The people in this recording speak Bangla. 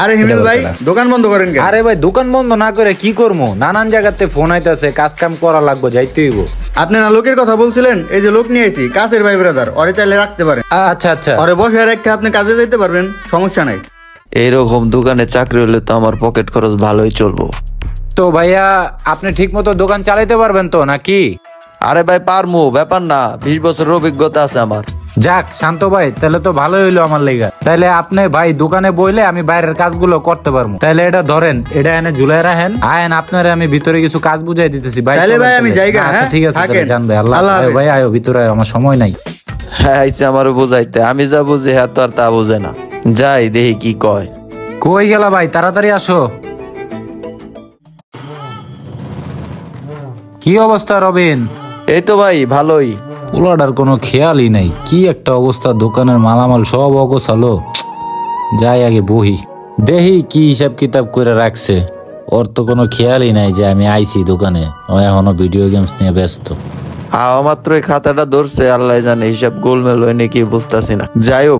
আরে হিমেল ভাই দোকান বন্ধ করেন কেন? আরে ভাই দোকান বন্ধ না করে কি করবো, নানান জায়গাতে ফোন আইতাছে, কাজ কাম করা লাগবে, যাইতে হইব। আপনি না লোকের কথা বলছিলেন, এই যে লোক নিয়ে আইছি কাছের ভাই ব্রাদার, ওরে চাইলে রাখতে পারেন। আচ্ছা আচ্ছা, ওরে বসে রেখে আপনি কাজে যাইতে পারবেন, সমস্যা নাই। এইরকম দোকানে চাকরি হলে তো আমার পকেট খরচ ভালোই চলবো। তো ভাইয়া আপনি ঠিক মতো দোকান চালাইতে পারবেন তো নাকি? আরে ভাই পারমু, ব্যাপার না, 20 বছরের অভিজ্ঞতা আছে আমার। যাক শান্ত ভাই, তাহলে তো ভালোই হইলো আমার লেগা। তাহলে আপনি ভাই দোকানে বইলে আমি বাইরের কাজগুলো করতে পারবো। তাহলে এটা ধরেন, এটা এনে ঝুলাই রাখেন, আয়েন আপনারে আমি ভিতরে কিছু কাজ বুঝাই দিতেছি ভাই। তাহলে ভাই আমি যাইগা। আচ্ছা ঠিক আছে, থাকেন। জান ভাই, আল্লাহ আল্লাহ আয় হাফেজ। ভাই, আয়ো ভিতরে আয়ো, আমার সময় নাই। হ্যাঁ আইছে আমারও বুঝাইতে, আমি যা বুঝি হ্যাঁ তো আর তা বুঝে না। যাই দেখি কি কয়। কই গেলা ভাই, তাড়াতাড়ি আসো। কি অবস্থা রবিন? এই তো ভাই ভালোই। পোলাটার কোনো খেয়ালই নাই, কি একটা অবস্থা, দোকানের মালামাল সব অগোছালো। যাই আগে বহি দেখি কি হিসাব কিতাব করে রাখছে। ওর তো কোনো খেয়ালই নাই যে আমি আইছি দোকানে, ও এখনো ভিডিও গেমস নিয়ে ব্যস্ত। মাত্র এই খাতাটা ধরছে, আল্লাহ জানে হিসাব গোলমেল হয় নাকি বুঝতেছি না। যাই হোক